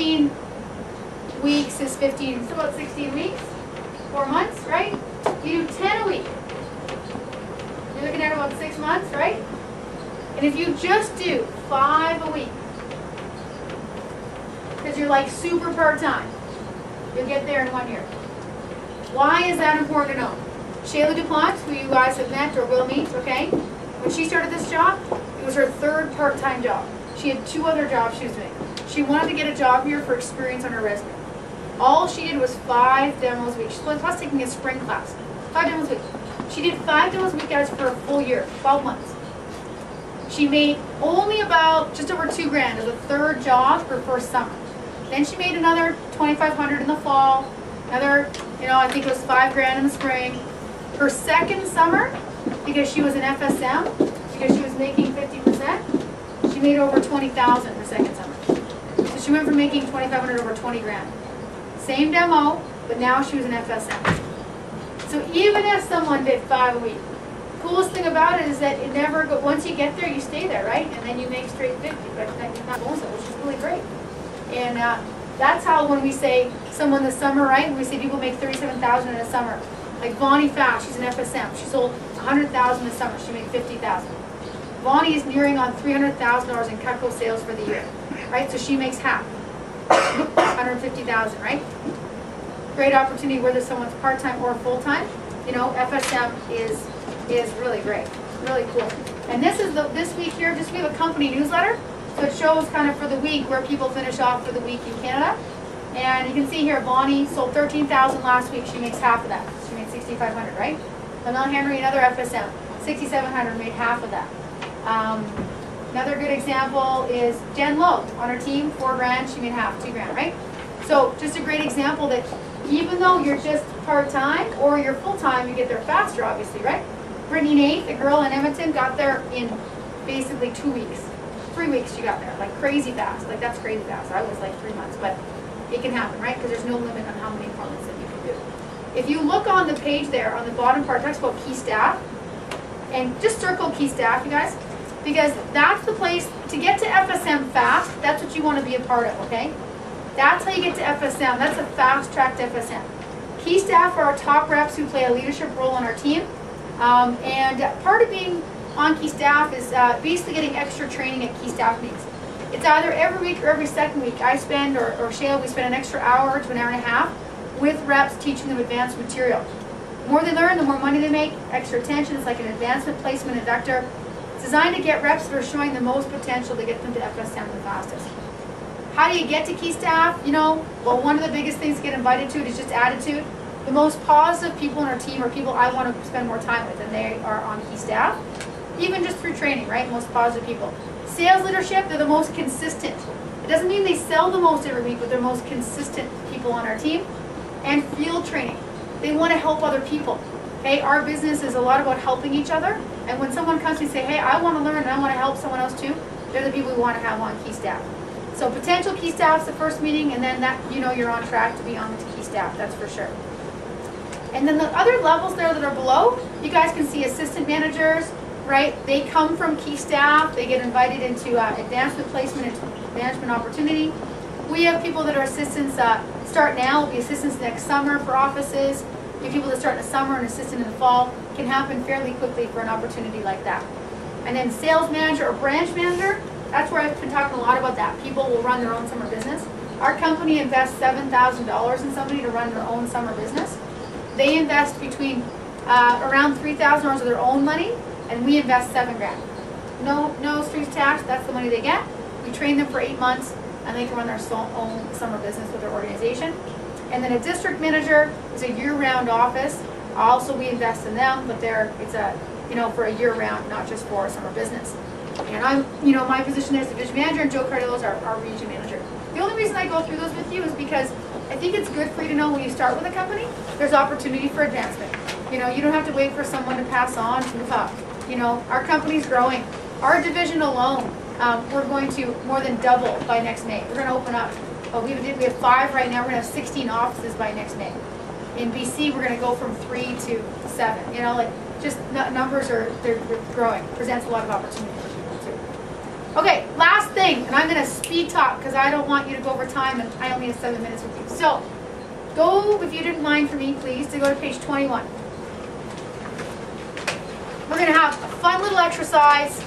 16 weeks is 15, it's about 16 weeks, 4 months, right? You do 10 a week. You're looking at about 6 months, right? And if you just do 5 a week, because you're like super part-time, you'll get there in 1 year. Why is that important to know? Shayla DuPont, who you guys have met or will meet, okay? When she started this job, it was her 3rd part-time job. She had 2 other jobs she was doing. She wanted to get a job here for experience on her resume. All she did was 5 demos a week. She was taking a spring class. 5 demos a week. She did 5 demos a week, guys, for a full year, 12 months. She made only about just over $2 grand as a 3rd job for her first summer. Then she made another $2,500 in the fall. Another, I think it was $5 grand in the spring. Her 2nd summer, because she was an FSM, because she was making 50%, she made over $20,000 her 2nd summer. So she went from making $2,500 over 20 grand. Same demo, but now she was an FSM. So even if someone did 5 a week, the coolest thing about it is that it never go, once you get there, you stay there, right? And then you make straight 50, but then you're not bonus, which is really great. And that's how when we say someone this summer, right? When we say people make $37,000 in a summer, like Bonnie Fast, she's an FSM. She sold $100,000 this summer. She made $50,000. Bonnie is nearing on $300,000 in Cutco sales for the year, right? So she makes half, $150,000, right? Great opportunity whether someone's part-time or full-time. FSM is really great, really cool. And this is this week here. Just we have a company newsletter, so it shows kind of for the week where people finish off for the week in Canada. And you can see here, Bonnie sold $13,000 last week. She makes half of that. She made $6,500, right? Lamel Henry, another FSM, $6,700, made half of that. Another good example is Jen Lowe on her team, 4 grand, she made half, 2 grand, right? So just a great example that even though you're just part-time or you're full-time, you get there faster, obviously, right? Brittany Nate, the girl in Edmonton, got there in basically 2 weeks. 3 weeks she got there, like crazy fast. Like that's crazy fast. I was like 3 months, but it can happen, right? Because there's no limit on how many appointments that you can do. If you look on the page there, on the bottom part, it talks about key staff. And just circle key staff, you guys, because that's the place to get to FSM fast. That's what you want to be a part of, okay? That's how you get to FSM. That's a fast track to FSM. Key staff are our top reps who play a leadership role on our team. And part of being on key staff is basically getting extra training at key staff meetings. It's either every week or every 2nd week. I spend, or Shayla, we spend an extra hour to an hour and a half with reps teaching them advanced material. The more they learn, the more money they make, extra attention. It's like an advancement placement inductor. It's designed to get reps that are showing the most potential to get them to FSM the fastest. How do you get to key staff? Well, one of the biggest things to get invited to it is just attitude. The most positive people on our team are people I want to spend more time with, and they are on key staff. Even just through training, right? Most positive people. Sales leadership, they're the most consistent. It doesn't mean they sell the most every week, but they're most consistent people on our team. And field training. They want to help other people. Okay, our business is a lot about helping each other. And when someone comes to me and say, hey, I want to learn and I want to help someone else too, they're the people we want to have on key staff. So potential key staff's the first meeting, and then that you're on track to be on the key staff, that's for sure. And then the other levels there that are below, you guys can see assistant managers, right? They come from key staff. They get invited into advancement placement and management opportunity. We have people that are assistants start now, will be assistants next summer for offices. We have people that start in the summer and assistant in the fall. It can happen fairly quickly for an opportunity like that. And then sales manager or branch manager, that's where I've been talking a lot about that. People will run their own summer business. Our company invests $7,000 in somebody to run their own summer business. They invest between around $3,000 of their own money, and we invest $7 grand. No strings attached. That's the money they get. We train them for 8 months, and they can run their own summer business with their organization. And then a district manager is a year-round office. Also, we invest in them, but it's for a year-round, not just for a summer business. And I'm, my position as division manager, and Joe Cardillo is our region manager. The only reason I go through those with you is because I think it's good for you to know when you start with a company, there's opportunity for advancement. You don't have to wait for someone to pass on to move up. Our company's growing. Our division alone, we're going to more than double by next May. We're going to open up. We have 5 right now. We're going to have 16 offices by next May. In BC, we're going to go from 3 to 7. Just numbers they're growing. Presents a lot of opportunity for people too. Okay, last thing. thing, and I'm going to speed talk because I don't want you to go over time, and I only have 7 minutes with you. So, go, if you didn't mind for me, please, to go to page 21. We're going to have a fun little exercise,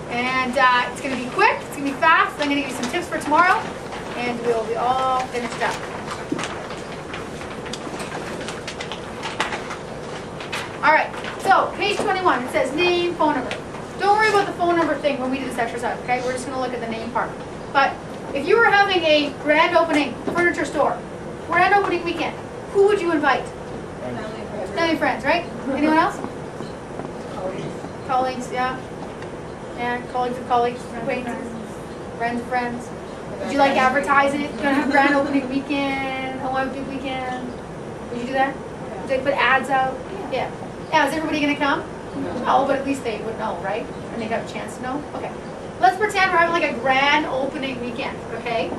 and it's going to be quick, it's going to be fast. I'm going to give you some tips for tomorrow, and we'll be all finished up. All right, so page 21, it says name, phone number. Don't worry about the phone number thing when we do this exercise, okay? We're just going to look at the name part. But if you were having a grand opening furniture store, grand opening weekend, who would you invite? Family, friends, right? Anyone else? Colleagues, yeah. Yeah, colleagues of colleagues, acquaintances, friends of friends. Would you like advertise it? You're going to have grand opening weekend, Hawaii big weekend. Would you do that? Would they put ads out? Yeah. Yeah, is everybody going to come? No, but at least they would know, right? And they'd have a chance to know? Okay. Let's pretend we're having like a grand opening weekend, okay?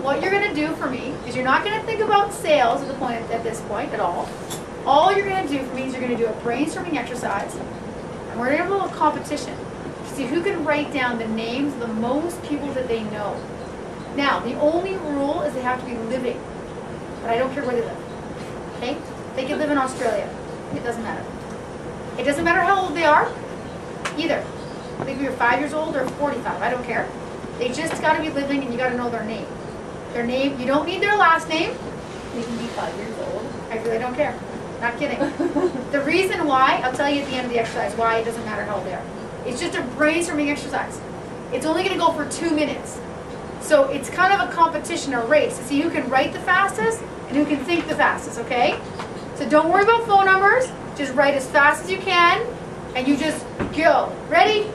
What you're going to do for me is you're not going to think about sales at this point at all. All you're going to do for me is you're going to do a brainstorming exercise. And we're going to have a little competition to see who can write down the names of the most people that they know. Now, the only rule is they have to be living. But I don't care where they live. Okay? They can live in Australia. It doesn't matter. It doesn't matter how old they are, either. Maybe you're 5 years old or 45, I don't care. They just got to be living and you got to know their name. Their name, you don't need their last name. They can be 5 years old. I really don't care. Not kidding. The reason why, I'll tell you at the end of the exercise why it doesn't matter how old they are. It's just a brainstorming exercise. It's only going to go for 2 minutes. So it's kind of a competition, a race to see who can write the fastest and who can think the fastest, okay? So don't worry about phone numbers. Just write as fast as you can, and you just go. Ready?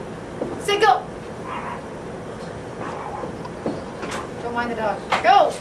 Say go. Don't mind the dog. Go.